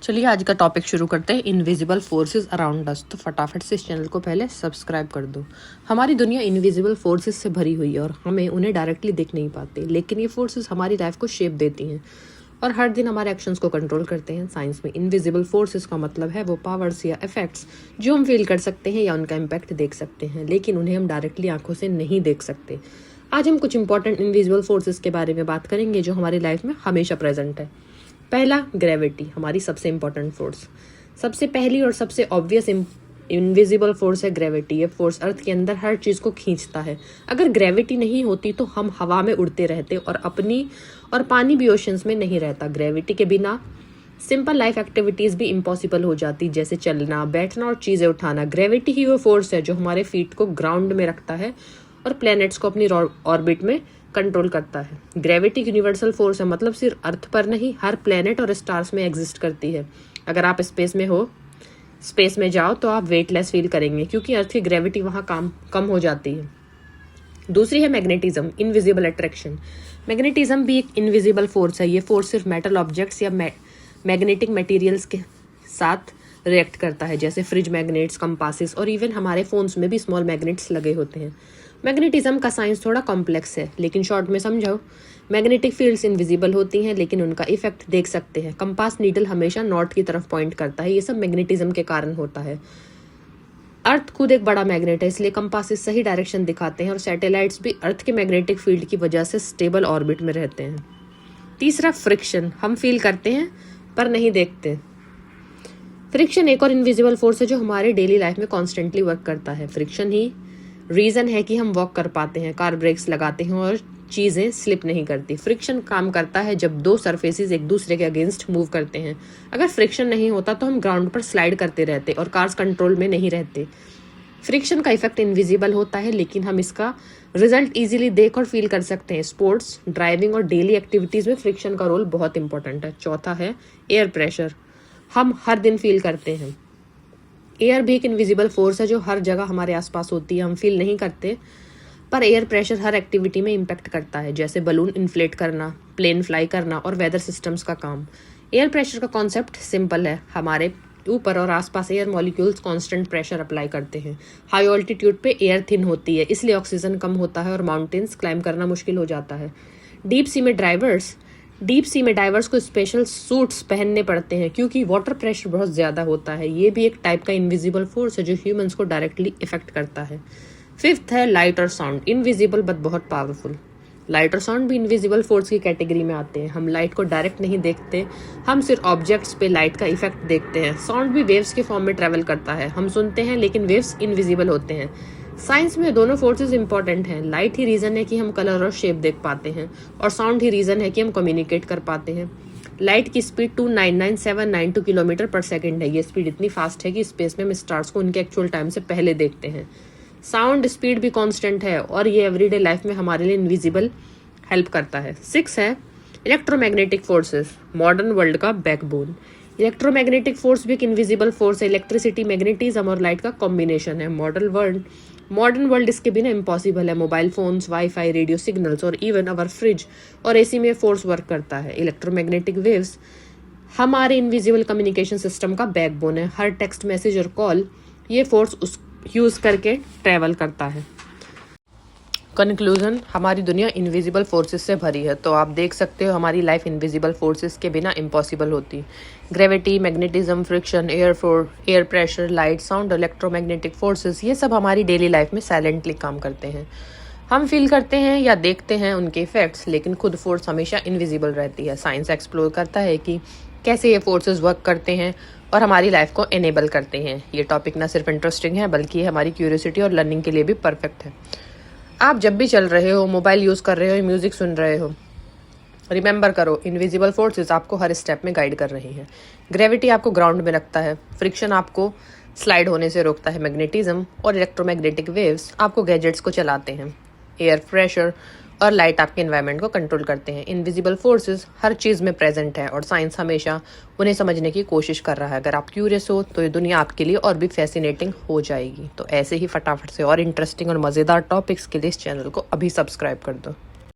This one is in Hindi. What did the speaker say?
चलिए आज का टॉपिक शुरू करते हैं, इनविजिबल फोर्सेस अराउंड अस। तो फटाफट से इस चैनल को पहले सब्सक्राइब कर दो। हमारी दुनिया इनविजिबल फोर्सेस से भरी हुई है और हमें उन्हें डायरेक्टली देख नहीं पाते, लेकिन ये फोर्सेस हमारी लाइफ को शेप देती हैं और हर दिन हमारे एक्शंस को कंट्रोल करते हैं। साइंस में इनविजिबल फोर्सेस का मतलब है वो पावर्स या इफेक्ट्स जो हम फील कर सकते हैं या उनका इम्पैक्ट देख सकते हैं, लेकिन उन्हें हम डायरेक्टली आंखों से नहीं देख सकते। आज हम कुछ इंपॉर्टेंट इनविजिबल फोर्सेस के बारे में बात करेंगे जो हमारी लाइफ में हमेशा प्रेजेंट है। पहला, ग्रेविटी, हमारी सबसे इंपॉर्टेंट फोर्स। सबसे पहली और सबसे ऑब्वियस इनविजिबल फोर्स है ग्रेविटी। ये फोर्स अर्थ के अंदर हर चीज को खींचता है। अगर ग्रेविटी नहीं होती तो हम हवा में उड़ते रहते और पानी भी ओशंस में नहीं रहता। ग्रेविटी के बिना सिंपल लाइफ एक्टिविटीज भी इम्पॉसिबल हो जाती, जैसे चलना, बैठना और चीजें उठाना। ग्रेविटी ही वो फोर्स है जो हमारे फीट को ग्राउंड में रखता है और प्लैनेट्स को अपनी ऑर्बिट में कंट्रोल करता है। ग्रेविटी यूनिवर्सल फोर्स है, मतलब सिर्फ अर्थ पर नहीं, हर प्लेनेट और स्टार्स में एग्जिस्ट करती है। अगर आप स्पेस में जाओ तो आप वेटलेस फील करेंगे क्योंकि अर्थ की ग्रेविटी वहां कम हो जाती है। दूसरी है मैग्नेटिज्म, इनविजिबल अट्रैक्शन। मैग्नेटिज्म भी एक इनविजिबल फोर्स है। ये फोर्स सिर्फ मेटल ऑब्जेक्ट्स या मैग्नेटिक मटेरियल्स के साथ रिएक्ट करता है, जैसे फ्रिज मैग्नेट्स, कंपासेस और इवन हमारे फोन्स में भी स्मॉल मैग्नेट्स लगे होते हैं। मैग्नेटिज्म का साइंस थोड़ा कॉम्प्लेक्स है, लेकिन शॉर्ट में समझाओ, मैग्नेटिक फील्ड्स इनविजिबल होती हैं लेकिन उनका इफेक्ट देख सकते हैं। कंपास नीडल हमेशा नॉर्थ की तरफ पॉइंट करता है, ये सब मैग्नेटिज्म के कारण होता है। अर्थ खुद एक बड़ा मैग्नेट है, इसलिए कंपासेस सही डायरेक्शन दिखाते हैं और सैटेलाइट्स भी अर्थ के मैग्नेटिक फील्ड की वजह से स्टेबल ऑर्बिट में रहते हैं। तीसरा, फ्रिक्शन, हम फील करते हैं पर नहीं देखते। फ्रिक्शन एक और इनविजिबल फोर्स है जो हमारे डेली लाइफ में कॉन्स्टेंटली वर्क करता है। फ्रिक्शन ही रीजन है कि हम वॉक कर पाते हैं, कार ब्रेक्स लगाते हैं और चीजें स्लिप नहीं करती। फ्रिक्शन काम करता है जब दो सरफेसेस एक दूसरे के अगेंस्ट मूव करते हैं। अगर फ्रिक्शन नहीं होता तो हम ग्राउंड पर स्लाइड करते रहते और कार्स कंट्रोल में नहीं रहते। फ्रिक्शन का इफेक्ट इनविजिबल होता है लेकिन हम इसका रिजल्ट इजीली देख और फील कर सकते हैं। स्पोर्ट्स, ड्राइविंग और डेली एक्टिविटीज में फ्रिक्शन का रोल बहुत इंपॉर्टेंट है। चौथा है एयर प्रेशर, हम हर दिन फील करते हैं। एयर भी एक इनविजिबल फोर्स है जो हर जगह हमारे आसपास होती है, हम फील नहीं करते, पर एयर प्रेशर हर एक्टिविटी में इम्पैक्ट करता है, जैसे बलून इन्फ्लेट करना, प्लेन फ्लाई करना और वेदर सिस्टम्स का काम। एयर प्रेशर का कॉन्सेप्ट सिंपल है, हमारे ऊपर और आसपास air molecules constant pressure apply करते हैं। हाई ऑल्टीट्यूड पे एयर थिन होती है, इसलिए ऑक्सीजन कम होता है और माउंटेन्स क्लाइम करना मुश्किल हो जाता है। डीप सी में डाइवर्स को स्पेशल सूट्स पहनने पड़ते हैं क्योंकि वाटर प्रेशर बहुत ज्यादा होता है। ये भी एक टाइप का इनविजिबल फोर्स है जो ह्यूमंस को डायरेक्टली इफेक्ट करता है। फिफ्थ है लाइट और साउंड, इनविजिबल बट बहुत पावरफुल। लाइट और साउंड भी इनविजिबल फोर्स की कैटेगरी में आते हैं। हम लाइट को डायरेक्ट नहीं देखते, हम सिर्फ ऑब्जेक्ट्स पे लाइट का इफेक्ट देखते हैं। साउंड भी वेव्स के फॉर्म में ट्रेवल करता है, हम सुनते हैं लेकिन वेव्स इनविजिबल होते हैं। साइंस में दोनों फोर्सेस इंपॉर्टेंट हैं। लाइट ही रीजन है कि हम कलर और शेप देख पाते हैं और साउंड ही रीजन है कि हम कम्युनिकेट कर पाते हैं। लाइट की स्पीड 299,792 किलोमीटर पर सेकंड है। ये स्पीड इतनी फास्ट है कि स्पेस में हम स्टार्स को उनके एक्चुअल टाइम से पहले देखते हैं। साउंड स्पीड भी कांस्टेंट है और ये एवरीडे लाइफ में हमारे लिए इनविजिबल हेल्प करता है। 6 है इलेक्ट्रोमैग्नेटिक फोर्सेस, मॉडर्न वर्ल्ड का बैकबोन। इलेक्ट्रोमैग्नेटिक फोर्स भी एक इनविजिबल फोर्स है। इलेक्ट्रिसिटी, मैग्नेटिज्म और लाइट का कॉम्बिनेशन है। मॉडर्न वर्ल्ड इसके बिना इम्पॉसिबल है। Mobile phones, wifi, radio signals और इवन अवर फ्रिज और एसी में फोर्स वर्क करता है। इलेक्ट्रोमैग्नेटिक वेव्स हमारे इनविजिबल कम्युनिकेशन सिस्टम का बैकबोन है। हर टेक्स्ट मैसेज और कॉल ये फोर्स यूज करके ट्रेवल करता है। कंक्लूजन, हमारी दुनिया इनविजिबल फोर्सेस से भरी है, तो आप देख सकते हो हमारी लाइफ इनविजिबल फोर्सेस के बिना इम्पॉसिबल होती। Gravity, magnetism, friction, air pressure, light, sound, electromagnetic forces, ये सब हमारी डेली लाइफ में साइलेंटली काम करते हैं। हम फील करते हैं या देखते हैं उनके इफेक्ट्स, लेकिन खुद फोर्स हमेशा इनविजिबल रहती है। साइंस एक्सप्लोर करता है कि कैसे ये फोर्सेस वर्क करते हैं और हमारी लाइफ को एनेबल करते हैं। ये टॉपिक ना सिर्फ इंटरेस्टिंग है बल्कि ये हमारी क्यूरियोसिटी और लर्निंग के लिए भी परफेक्ट है। आप जब भी चल रहे हो, मोबाइल यूज कर रहे हो, म्यूजिक सुन रहे हो, रिमेंबर करो इनविजिबल फोर्सेस आपको हर स्टेप में गाइड कर रही हैं। ग्रेविटी आपको ग्राउंड में रखता है, फ्रिक्शन आपको स्लाइड होने से रोकता है, मैग्नेटिज्म और इलेक्ट्रोमैग्नेटिक वेव्स आपको गैजेट्स को चलाते हैं, एयर प्रेशर और लाइट आपके एनवायरनमेंट को कंट्रोल करते हैं। इनविजिबल फोर्सेस हर चीज में प्रेजेंट है और साइंस हमेशा उन्हें समझने की कोशिश कर रहा है। अगर आप क्यूरियस हो तो ये दुनिया आपके लिए और भी फैसिनेटिंग हो जाएगी। तो ऐसे ही फटाफट से और इंटरेस्टिंग और मजेदार टॉपिक्स के लिए इस चैनल को अभी सब्सक्राइब कर दो।